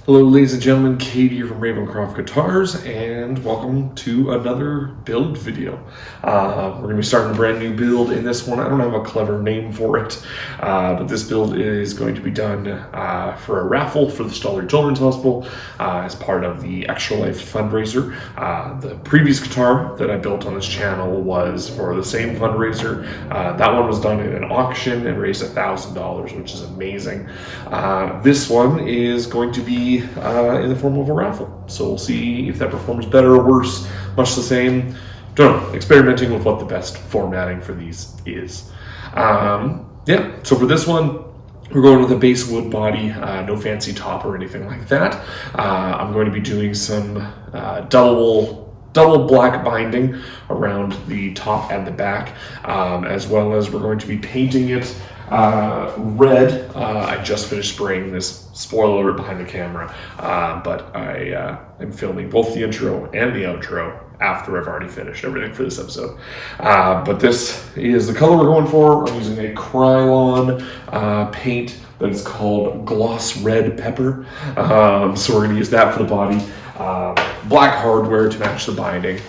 Hello ladies and gentlemen, Kate here from Ravencroft Guitars, and welcome to another build video. We're going to be starting a brand new build in this one. I don't have a clever name for it, but this build is going to be done for a raffle for the Stollery Children's Hospital as part of the Extra Life fundraiser. The previous guitar that I built on this channel was for the same fundraiser. That one was done in an auction and raised $1,000, which is amazing. This one is going to be in the form of a raffle. So we'll see if that performs better or worse, much the same. Don't know, experimenting with what the best formatting for these is. Yeah, so for this one, we're going with a base wood body, no fancy top or anything like that. I'm going to be doing some double black binding around the top and the back, as well as we're going to be painting it red. I just finished spraying this, spoiler alert behind the camera, but I am filming both the intro and the outro after I've already finished everything for this episode. But this is the color we're going for. I'm using a Krylon paint that is called Gloss Red Pepper. So we're going to use that for the body. Black hardware to match the binding.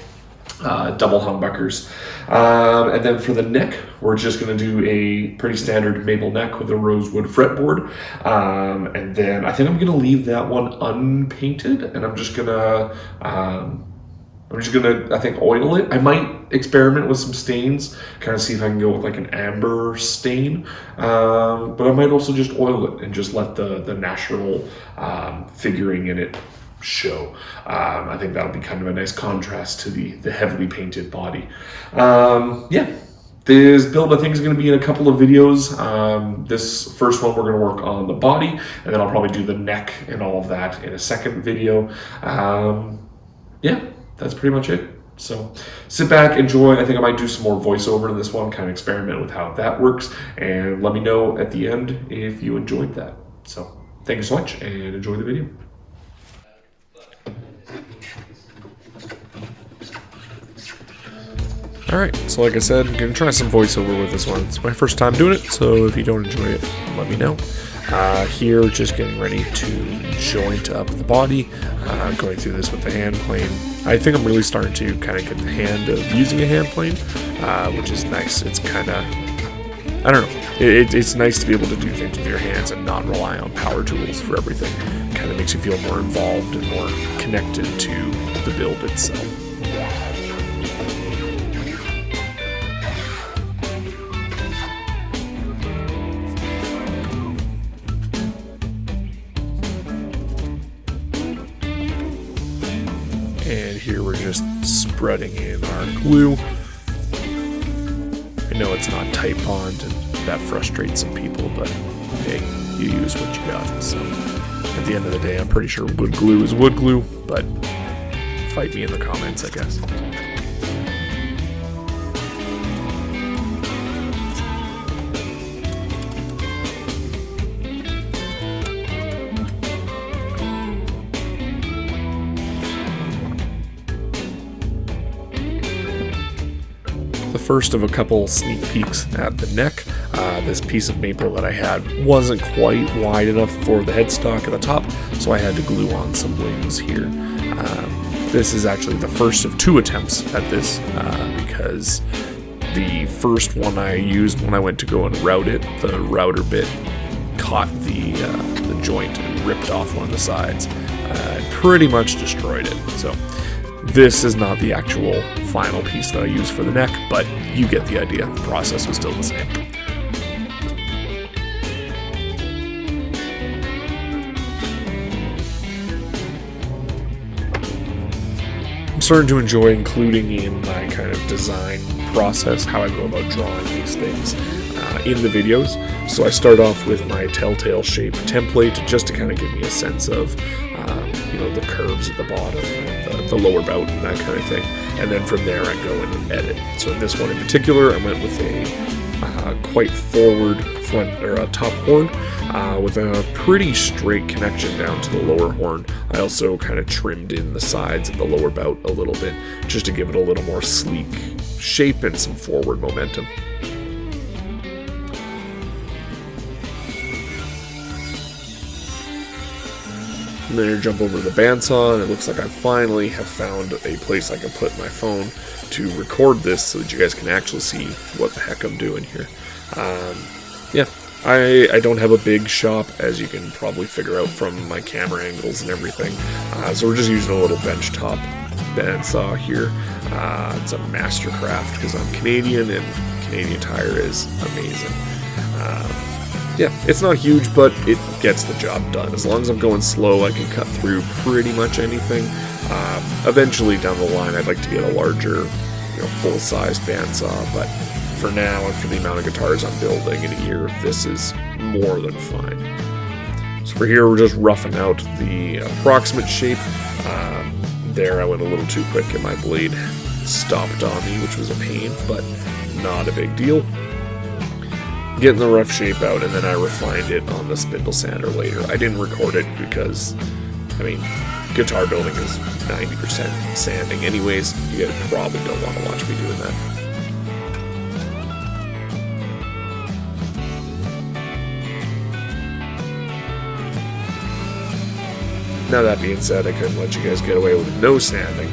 Double humbuckers. And then for the neck, we're just going to do a pretty standard maple neck with a rosewood fretboard. And then I think I'm going to leave that one unpainted, and I'm just going to I think, oil it. I might experiment with some stains, kind of see if I can go with like an amber stain. But I might also just oil it and just let the natural figuring in it show. I think that'll be kind of a nice contrast to the heavily painted body. Yeah, this build I think is going to be in a couple of videos. This first one we're going to work on the body, and then I'll probably do the neck and all of that in a second video. Yeah, that's pretty much it. So sit back, enjoy. I think I might do some more voiceover in this one, kind of experiment with how that works, and let me know at the end if you enjoyed that. So thank you so much, and enjoy the video. Alright, so like I said, I'm going to try some voiceover with this one. It's my first time doing it, so if you don't enjoy it, let me know. Here, just getting ready to joint up the body, going through this with the hand plane. I think I'm really starting to kind of get the hand of using a hand plane, which is nice. It's kind of, I don't know, it's nice to be able to do things with your hands and not rely on power tools for everything. Kind of makes you feel more involved and more connected to the build itself. And here we're just spreading in our glue. I know it's not Titebond, and that frustrates some people, but hey, you use what you got. So at the end of the day, I'm pretty sure wood glue is wood glue, but fight me in the comments, I guess. The first of a couple sneak peeks at the neck. This piece of maple that I had wasn't quite wide enough for the headstock at the top, so I had to glue on some wings here. This is actually the first of two attempts at this, because the first one I used when I went to go and route it, the router bit caught the joint and ripped off one of the sides. Pretty much destroyed it. So this is not the actual final piece that I use for the neck, but you get the idea. The process was still the same. I'm starting to enjoy including in my kind of design process how I go about drawing these things in the videos. So I start off with my telltale shape template just to kind of give me a sense of the curves at the bottom and the lower bout and that kind of thing, and then from there I go in and edit. So in this one in particular, I went with a quite forward front or a top horn with a pretty straight connection down to the lower horn. I also kind of trimmed in the sides of the lower bout a little bit just to give it a little more sleek shape and some forward momentum. And then I jump over to the bandsaw, and it looks like I finally have found a place I can put my phone to record this so that you guys can actually see what the heck I'm doing here. Yeah, I don't have a big shop, as you can probably figure out from my camera angles and everything. So we're just using a little benchtop bandsaw here. It's a Mastercraft because I'm Canadian, and Canadian Tire is amazing. Yeah, it's not huge, but it gets the job done. As long as I'm going slow, I can cut through pretty much anything. Eventually, down the line, I'd like to get a larger, full-size bandsaw, but for now, and for the amount of guitars I'm building in a year, this is more than fine. So for here, we're just roughing out the approximate shape. There, I went a little too quick, and my blade stopped on me, which was a pain, but not a big deal. Getting the rough shape out, and then I refined it on the spindle sander later. I didn't record it because, guitar building is 90% sanding anyways. You guys probably don't want to watch me doing that. Now that being said, I couldn't let you guys get away with no sanding,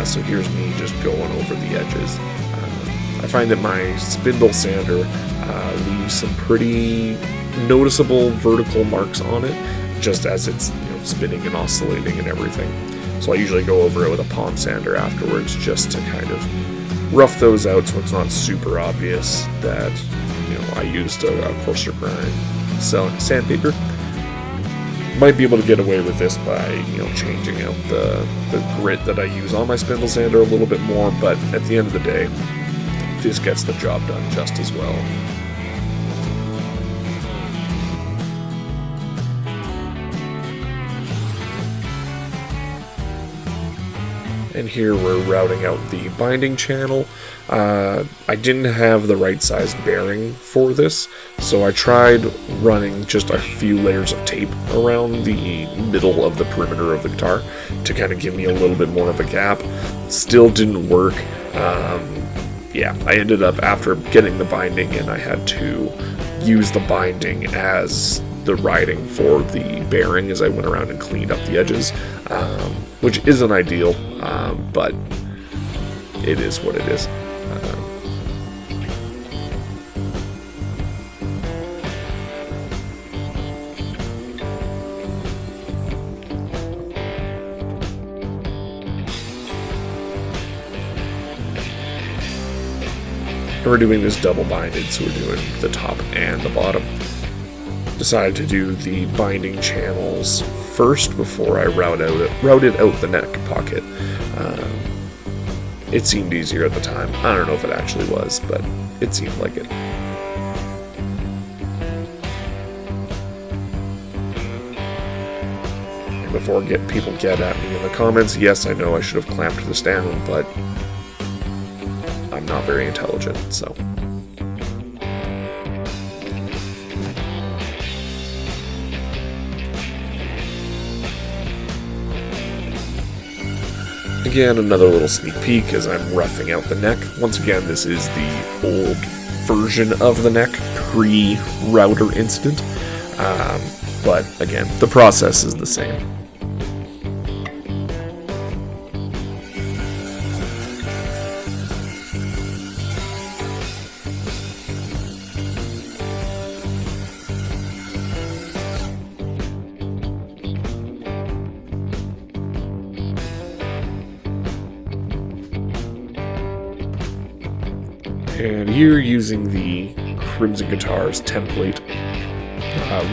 so here's me just going over the edges. I find that my spindle sander leaves some pretty noticeable vertical marks on it, just as it's spinning and oscillating and everything. So I usually go over it with a palm sander afterwards, just to kind of rough those out, so it's not super obvious that I used a coarser grind sandpaper. Might be able to get away with this by changing out the grit that I use on my spindle sander a little bit more, but at the end of the day, this gets the job done just as well. And here we're routing out the binding channel. I didn't have the right size bearing for this, so I tried running just a few layers of tape around the middle of the perimeter of the guitar to kind of give me a little bit more of a gap. Still didn't work. Yeah, I ended up, after getting the binding in, I had to use the binding as the riding for the bearing as I went around and cleaned up the edges, which isn't ideal, but it is what it is. We're doing this double binded, so we're doing the top and the bottom. Decided to do the binding channels first before I routed out the neck pocket. It seemed easier at the time. I don't know if it actually was, but it seemed like it. And before people get at me in the comments, yes, I know I should have clamped this down, but I'm not very intelligent, so. Again, another little sneak peek as I'm roughing out the neck. Once again, this is the old version of the neck, pre-router incident. But again, the process is the same. And here, using the Crimson Guitars template,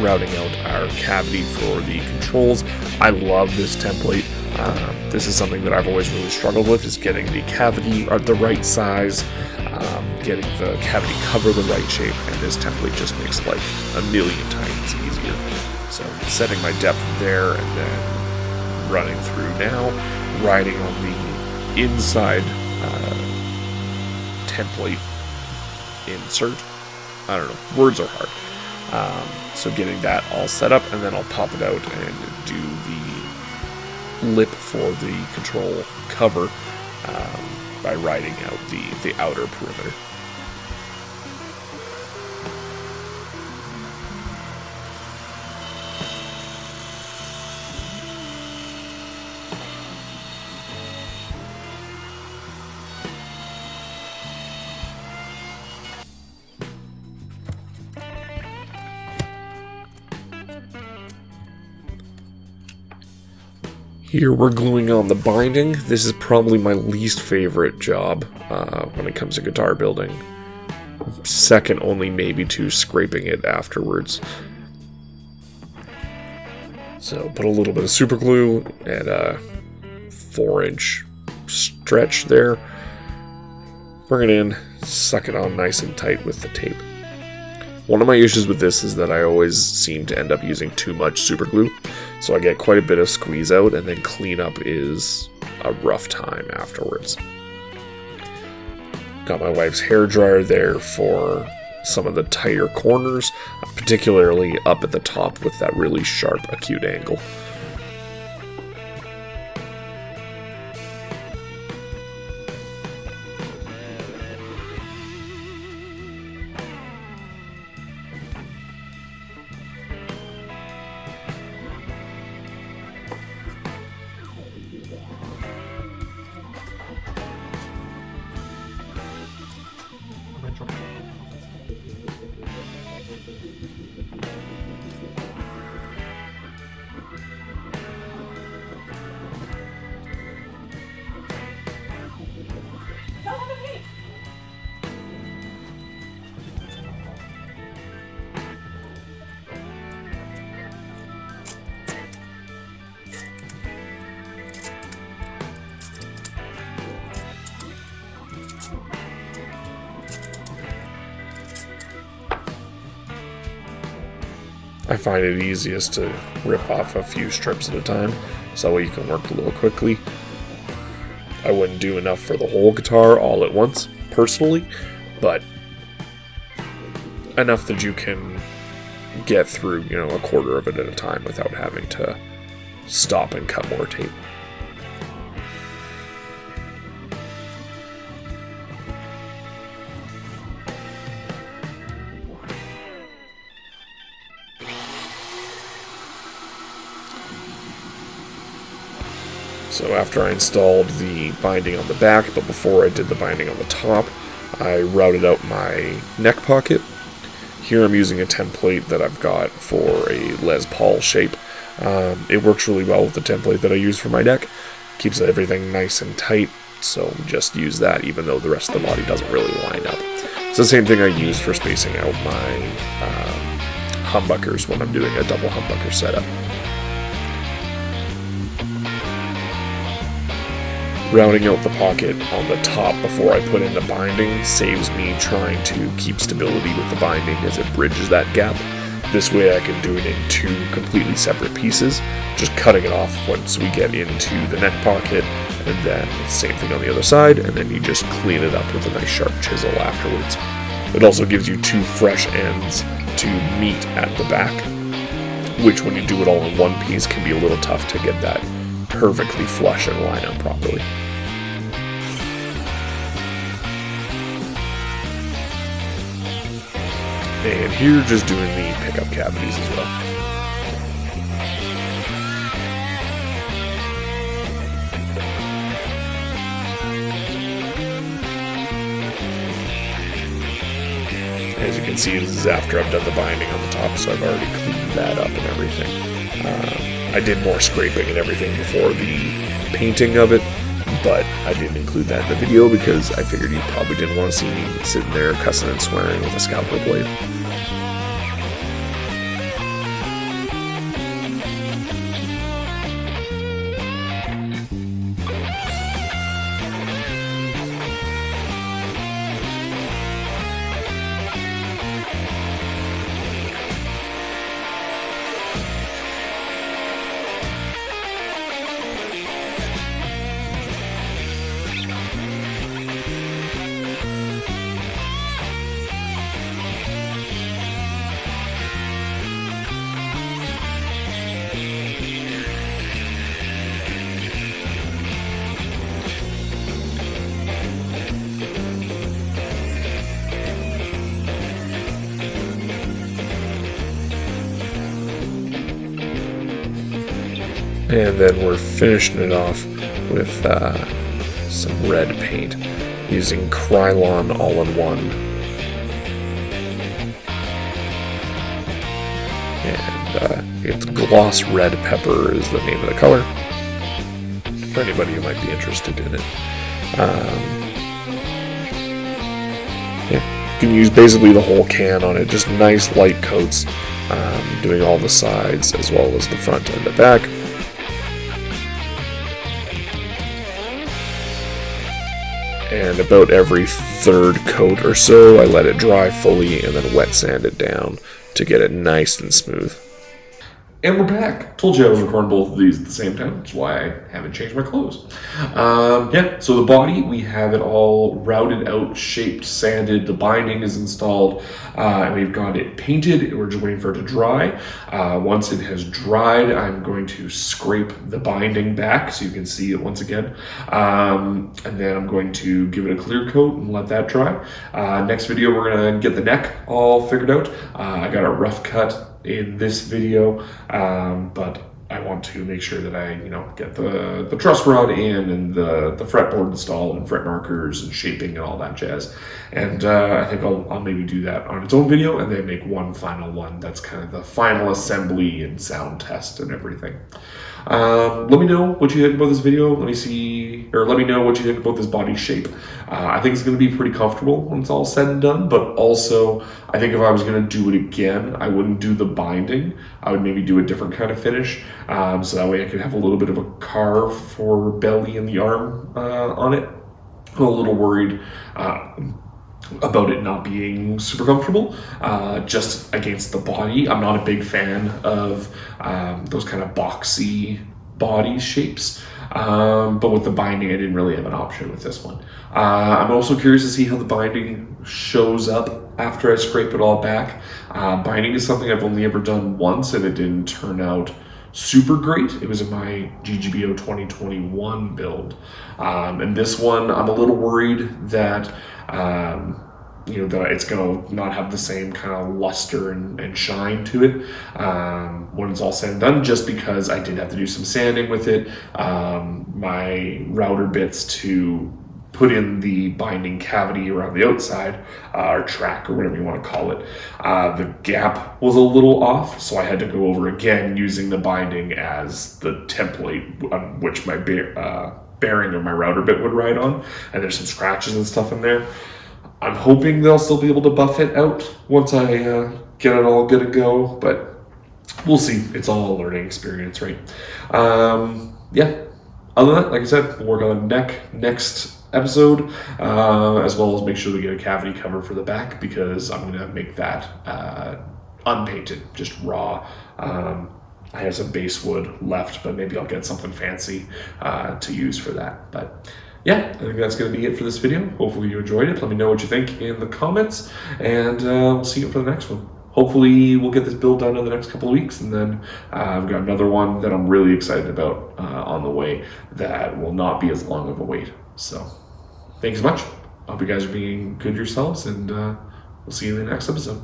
routing out our cavity for the controls. I love this template. This is something that I've always really struggled with, is getting the cavity the right size, getting the cavity cover the right shape, and this template just makes life a million times easier. So setting my depth there, and then running through now, riding on the inside template insert. I don't know, words are hard. So getting that all set up, and then I'll pop it out and do the lip for the control cover by riding out the outer perimeter. Here we're gluing on the binding. This is probably my least favorite job when it comes to guitar building. Second only maybe to scraping it afterwards. So put a little bit of super glue and a 4-inch stretch there. Bring it in, suck it on nice and tight with the tape. One of my issues with this is that I always seem to end up using too much super glue, so I get quite a bit of squeeze out, and then cleanup is a rough time afterwards. Got my wife's hair dryer there for some of the tighter corners, particularly up at the top with that really sharp acute angle. I find it easiest to rip off a few strips at a time, so that way you can work a little quickly. I wouldn't do enough for the whole guitar all at once, personally, but enough that you can get through, a quarter of it at a time without having to stop and cut more tape. So after I installed the binding on the back, but before I did the binding on the top, I routed out my neck pocket. Here I'm using a template that I've got for a Les Paul shape. It works really well with the template that I use for my neck. Keeps everything nice and tight, so just use that even though the rest of the body doesn't really line up. It's the same thing I use for spacing out my humbuckers when I'm doing a double humbucker setup. Rounding out the pocket on the top before I put in the binding saves me trying to keep stability with the binding as it bridges that gap. This way I can do it in two completely separate pieces, just cutting it off once we get into the neck pocket, and then same thing on the other side, and then you just clean it up with a nice sharp chisel afterwards. It also gives you two fresh ends to meet at the back, which when you do it all in one piece can be a little tough to get that perfectly flush and line up properly. And here just doing the pickup cavities as well. As you can see, this is after I've done the binding on the top, so I've already cleaned that up and everything. I did more scraping and everything before the painting of it, but I didn't include that in the video because I figured you probably didn't want to see me sitting there cussing and swearing with a scalpel blade. And then we're finishing it off with some red paint using Krylon All-in-One. And it's Gloss Red Pepper is the name of the color. for anybody who might be interested in it. Yeah, you can use basically the whole can on it, just nice light coats, doing all the sides as well as the front and the back. And about every third coat or so, I let it dry fully and then wet sand it down to get it nice and smooth. And we're back. Told you I was recording both of these at the same time. That's why I haven't changed my clothes. Yeah, so the body, we have it all routed out, shaped, sanded. The binding is installed, and we've got it painted. We're just waiting for it to dry. Once it has dried, I'm going to scrape the binding back so you can see it once again. And then I'm going to give it a clear coat and let that dry. Next video, we're going to get the neck all figured out. I got a rough cut in this video, but I want to make sure that I, get the truss rod in and the fretboard installed and fret markers and shaping and all that jazz. And I think I'll maybe do that on its own video and then make one final one that's kind of the final assembly and sound test and everything. Let me know what you think about this video. Let me know what you think about this body shape. I think it's going to be pretty comfortable when it's all said and done, but also I think if I was going to do it again, I wouldn't do the binding. I would maybe do a different kind of finish, so that way I could have a little bit of a carve for belly and the arm on it. I'm a little worried about it not being super comfortable just against the body. I'm not a big fan of those kind of boxy body shapes, but with the binding I didn't really have an option with this one. I'm also curious to see how the binding shows up after I scrape it all back. Binding is something I've only ever done once and it didn't turn out super great. It was in my GGBO 2021 build, and this one I'm a little worried that that it's gonna not have the same kind of luster and shine to it when it's all said and done, just because I did have to do some sanding with it. My router bits to put in the binding cavity around the outside, or track, or whatever you want to call it, the gap was a little off, so I had to go over again using the binding as the template on which my bearing of my router bit would ride on, and there's some scratches and stuff in there. I'm hoping they'll still be able to buff it out once I get it all good to go, but we'll see. It's all a learning experience, right? Yeah. Other than that, like I said, we'll work on the neck next episode, as well as make sure we get a cavity cover for the back, because I'm going to make that unpainted, just raw. I have some base wood left, but maybe I'll get something fancy to use for that. But yeah, I think that's going to be it for this video. Hopefully you enjoyed it. Let me know what you think in the comments, and we'll see you for the next one. Hopefully we'll get this build done in the next couple of weeks, and then I've got another one that I'm really excited about on the way that will not be as long of a wait. So thanks so much. I hope you guys are being good yourselves, and we'll see you in the next episode.